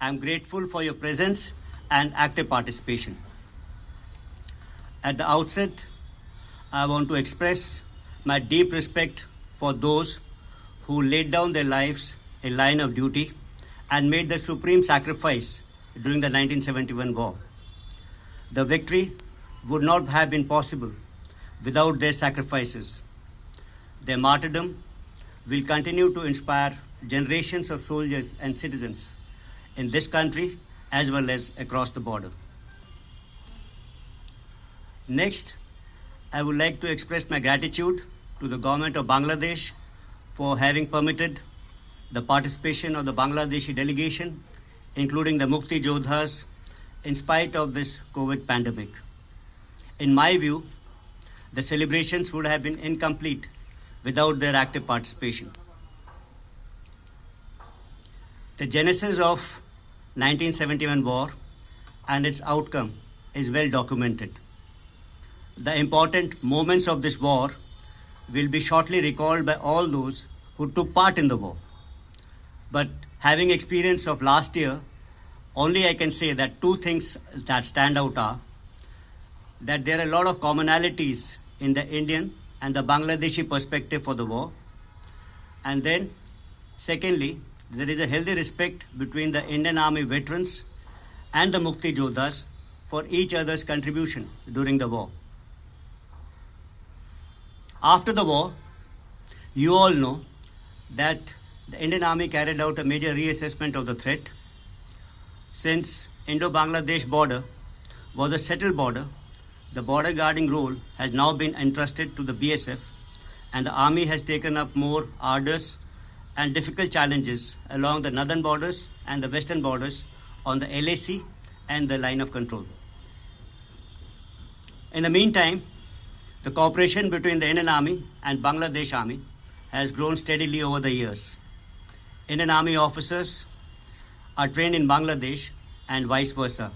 I am grateful for your presence and active participation. At the outset, I want to express my deep respect for those who laid down their lives in line of duty and made the supreme sacrifice during the 1971 war. The victory would not have been possible without their sacrifices. Their martyrdom will continue to inspire generations of soldiers and citizens in this country as well as across the border. Next, I would like to express my gratitude to the government of Bangladesh for having permitted the participation of the Bangladeshi delegation, including the Mukti Jodhas, in spite of this COVID pandemic. In my view, the celebrations would have been incomplete without their active participation. The genesis of 1971 war and its outcome is well documented. The important moments of this war will be shortly recalled by all those who took part in the war. But having experience of last year, only I can say that two things that stand out are that there are a lot of commonalities in the Indian and the Bangladeshi perspective for the war. And then, secondly, there is a healthy respect between the Indian Army veterans and the Mukti Jodhas for each other's contribution during the war. After the war, you all know that the Indian Army carried out a major reassessment of the threat. Since Indo-Bangladesh border was a settled border, the border guarding role has now been entrusted to the BSF, and the Army has taken up more arduous and difficult challenges along the northern borders and the western borders on the LAC and the line of control. In the meantime, the cooperation between the Indian Army and Bangladesh Army has grown steadily over the years. Indian Army officers are trained in Bangladesh and vice versa.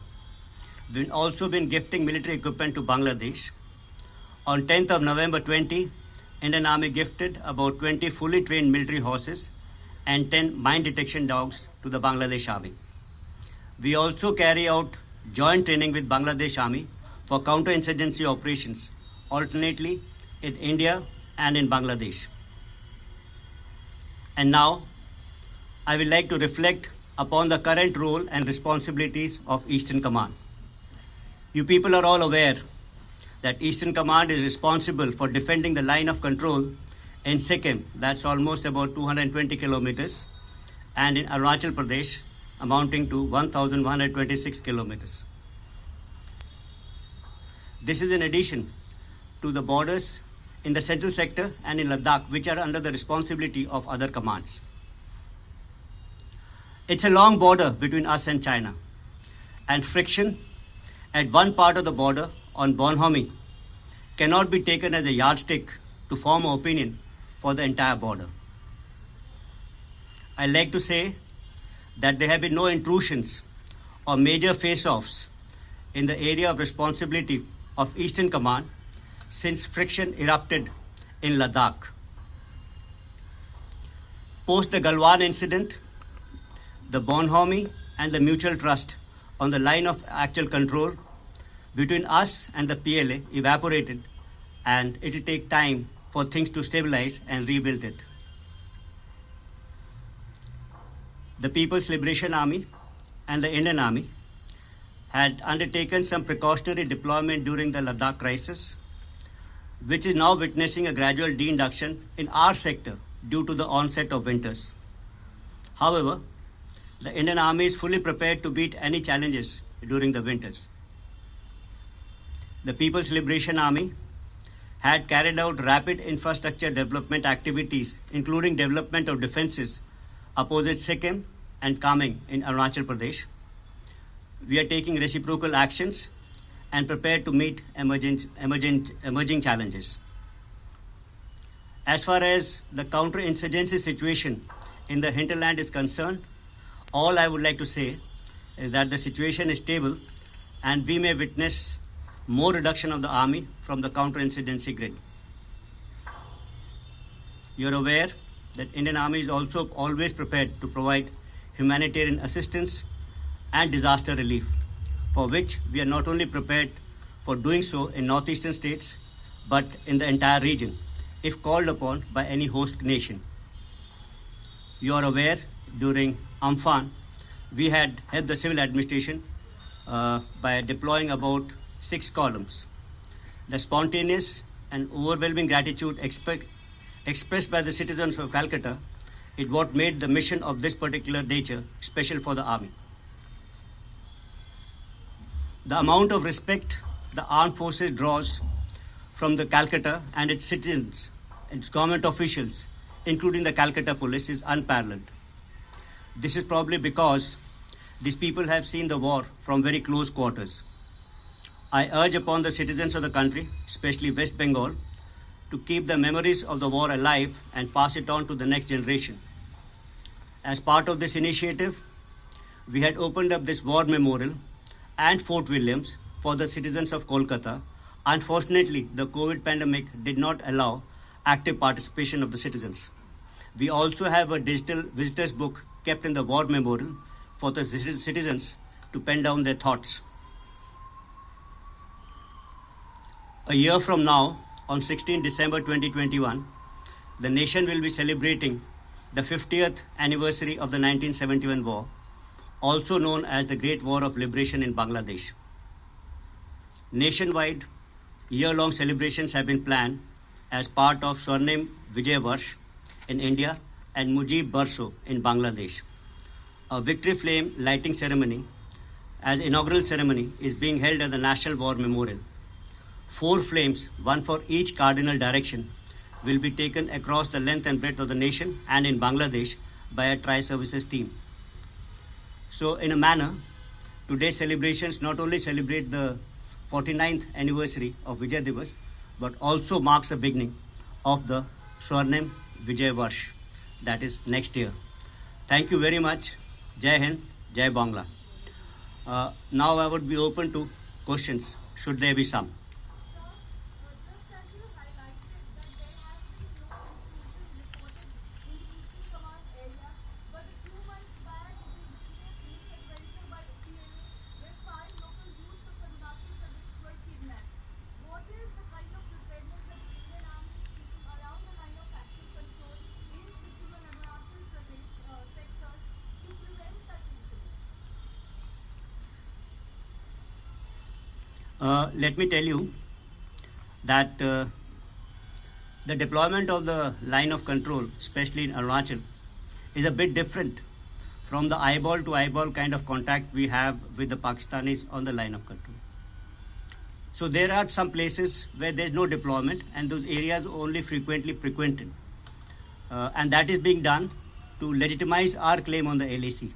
We've also been gifting military equipment to Bangladesh. On 10th of November 20, Indian Army gifted about 20 fully trained military horses and 10 mine detection dogs to the Bangladesh Army. We also carry out joint training with Bangladesh Army for counterinsurgency operations, alternately in India and in Bangladesh. And now, I would like to reflect upon the current role and responsibilities of Eastern Command. You people are all aware that Eastern Command is responsible for defending the line of control in Sikkim, that's almost about 220 kilometers, and in Arunachal Pradesh, amounting to 1,126 kilometers. This is in addition to the borders in the central sector and in Ladakh, which are under the responsibility of other commands. It's a long border between us and China, and friction at one part of the border on Bonhomme cannot be taken as a yardstick to form an opinion for the entire border. I like to say that there have been no intrusions or major face-offs in the area of responsibility of Eastern Command since friction erupted in Ladakh. Post the Galwan incident, the Bonhomme and the mutual trust on the line of actual control between us and the PLA evaporated, and it will take time for things to stabilize and rebuild it. The People's Liberation Army and the Indian Army had undertaken some precautionary deployment during the Ladakh crisis, which is now witnessing a gradual de-induction in our sector due to the onset of winters. However, the Indian Army is fully prepared to meet any challenges during the winters. The People's Liberation Army had carried out rapid infrastructure development activities, including development of defenses opposite Sikkim and Kameng in Arunachal Pradesh. We are taking reciprocal actions and prepared to meet emerging challenges. As far as the counterinsurgency situation in the hinterland is concerned, all I would like to say is that the situation is stable and we may witness more reduction of the army from the counterinsurgency grid. You're aware that Indian Army is also always prepared to provide humanitarian assistance and disaster relief, for which we are not only prepared for doing so in northeastern states, but in the entire region, if called upon by any host nation. You are aware, during Amphan, we had helped the civil administration by deploying about 6 columns. The spontaneous and overwhelming gratitude expressed by the citizens of Calcutta is what made the mission of this particular nature special for the army. The amount of respect the armed forces draws from the Calcutta and its citizens, its government officials, including the Calcutta police, is unparalleled. This is probably because these people have seen the war from very close quarters. I urge upon the citizens of the country, especially West Bengal, to keep the memories of the war alive and pass it on to the next generation. As part of this initiative, we had opened up this war memorial and Fort Williams for the citizens of Kolkata. Unfortunately, the COVID pandemic did not allow active participation of the citizens. We also have a digital visitors book kept in the war memorial for the citizens to pen down their thoughts. A year from now, on 16 December 2021, the nation will be celebrating the 50th anniversary of the 1971 war, also known as the Great War of Liberation in Bangladesh. Nationwide, year-long celebrations have been planned as part of Swarnim Vijay Varsh in India and Mujib Barso in Bangladesh. A victory flame lighting ceremony as inaugural ceremony is being held at the National War Memorial. 4 flames, one for each cardinal direction, will be taken across the length and breadth of the nation and in Bangladesh by a tri-services team. So in a manner, today's celebrations not only celebrate the 49th anniversary of Vijay Diwas, but also marks the beginning of the Swarnim Vijay Varsh, that is next year. Thank you very much. Jai Hind, Jai Bangla. Now I would be open to questions, should there be some. Let me tell you that the deployment of the line of control, especially in Arunachal, is a bit different from the eyeball to eyeball kind of contact we have with the Pakistanis on the line of control. So there are some places where there is no deployment and those areas only frequently frequented. And that is being done to legitimize our claim on the LAC.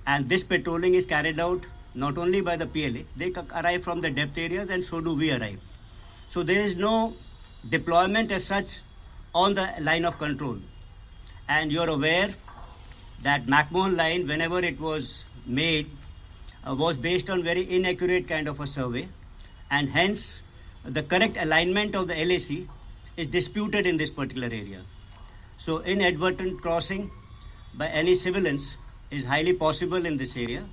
And this patrolling is carried out not only by the PLA, they arrive from the depth areas and so do we arrive. So there is no deployment as such on the line of control. And you're aware that McMahon line, whenever it was made, was based on very inaccurate kind of a survey. And hence, the correct alignment of the LAC is disputed in this particular area. So inadvertent crossing by any civilians is highly possible in this area.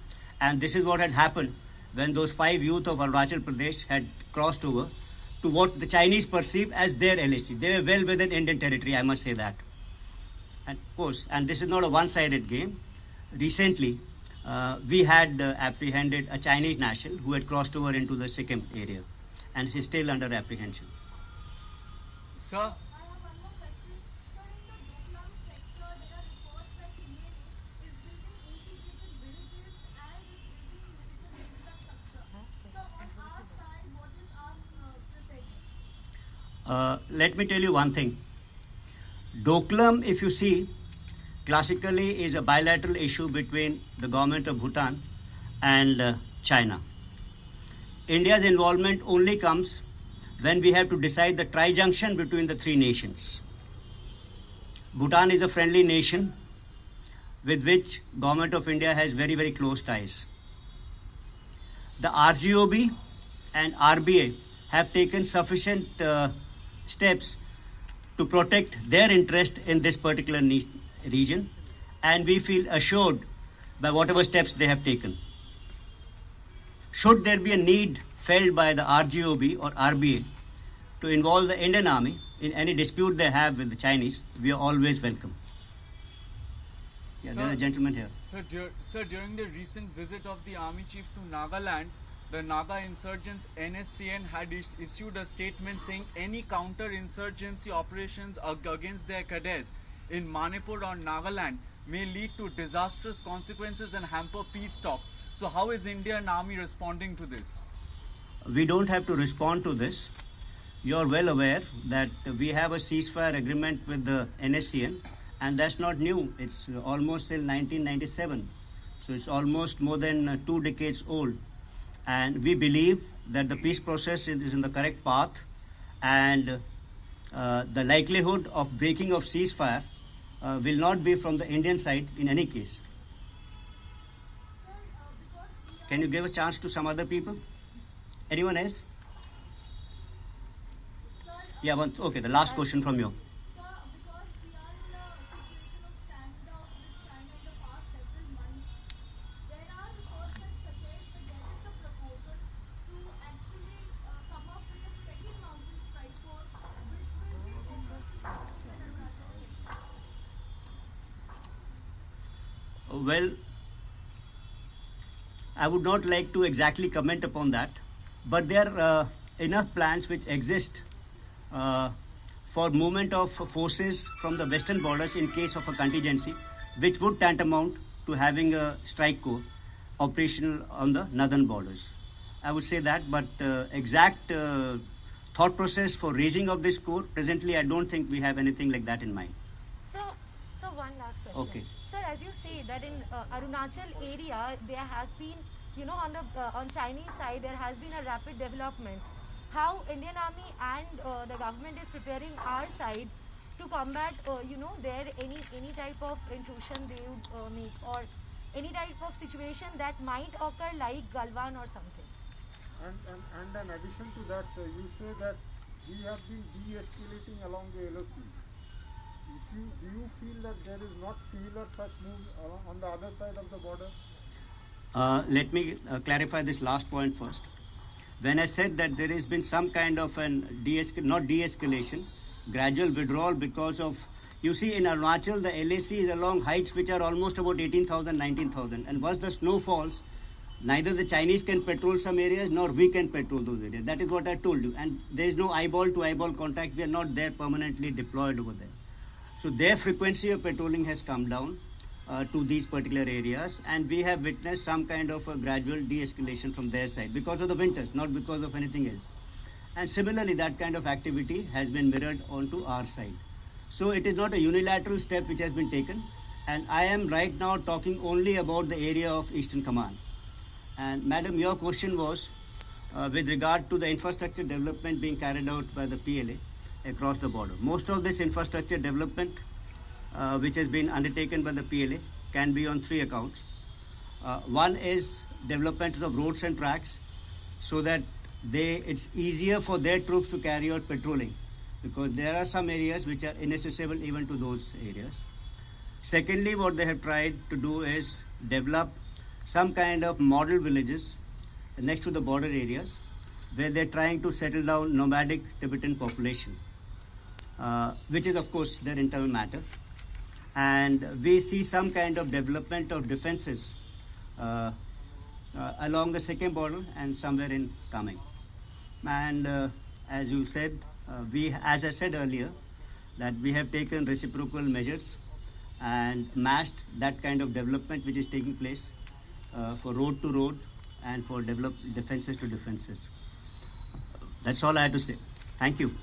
And this is what had happened when those 5 youth of Arunachal Pradesh had crossed over to what the Chinese perceive as their LAC. They were well within Indian territory, I must say that. And of course, and this is not a one-sided game. Recently, we had apprehended a Chinese national who had crossed over into the Sikkim area and is still under apprehension. Sir? Let me tell you one thing. Doklam, if you see, classically is a bilateral issue between the government of Bhutan and China. India's involvement only comes when we have to decide the tri-junction between the 3 nations. Bhutan is a friendly nation with which government of India has very, very close ties. The RGOB and RBA have taken sufficient steps to protect their interest in this particular region, and we feel assured by whatever steps they have taken. should there be a need felt by the RGOB or RBA to involve the Indian Army in any dispute they have with the Chinese, we are always welcome. Yeah, there's a gentleman here. Sir, during the recent visit of the Army Chief to Nagaland, the Naga insurgents NSCN had issued a statement saying any counter-insurgency operations against their cadres in Manipur or Nagaland may lead to disastrous consequences and hamper peace talks. So how is Indian Army responding to this? We don't have to respond to this. You're well aware that we have a ceasefire agreement with the NSCN, and that's not new. It's almost till 1997. So it's almost more than 2 decades old. And we believe that the peace process is in the correct path, and the likelihood of breaking of ceasefire will not be from the Indian side in any case. Can you give a chance to some other people? Anyone else? Yeah, okay, the last question from you. Sir, because we are in a situation of standoff with China in the past several months, there are reports that suggest that there is a proposal to actually come up with a second mountain strike force which will be focused on Arunachal. Well, I would not like to exactly comment upon that, but there are enough plans which exist for movement of forces from the western borders in case of a contingency, which would tantamount to having a strike corps operational on the northern borders. I would say that, but exact thought process for raising of this corps, presently I don't think we have anything like that in mind. So one last question. Okay. Sir, as you say that in Arunachal area there has been, on Chinese side there has been a rapid development. How Indian Army and the government is preparing our side to combat, there any type of intrusion they would make, or any type of situation that might occur like Galwan or something. And in addition to that, you say that we have been de-escalating along the LOC. Do you feel that there is not similar such move on the other side of the border? Let me clarify this last point first. When I said that there has been some kind of not de-escalation, gradual withdrawal because of, you see in Arunachal, the LAC is along heights which are almost about 18,000, 19,000. And once the snow falls, neither the Chinese can patrol some areas nor we can patrol those areas. That is what I told you. And there is no eyeball to eyeball contact. We are not there permanently deployed over there. So their frequency of patrolling has come down to these particular areas, and we have witnessed some kind of a gradual de-escalation from their side because of the winters, not because of anything else. And similarly, that kind of activity has been mirrored onto our side. So it is not a unilateral step which has been taken, and I am right now talking only about the area of Eastern Command. And Madam, your question was with regard to the infrastructure development being carried out by the PLA across the border. Most of this infrastructure development which has been undertaken by the PLA can be on 3 accounts. One is development of roads and tracks so that it's easier for their troops to carry out patrolling, because there are some areas which are inaccessible even to those areas. Secondly, what they have tried to do is develop some kind of model villages next to the border areas where they're trying to settle down nomadic Tibetan population, which is of course their internal matter. And we see some kind of development of defenses along the second border and somewhere in Kameng. And as you said, as I said earlier, that we have taken reciprocal measures and matched that kind of development which is taking place for road to road and for defenses to defenses. That's all I have to say. Thank you.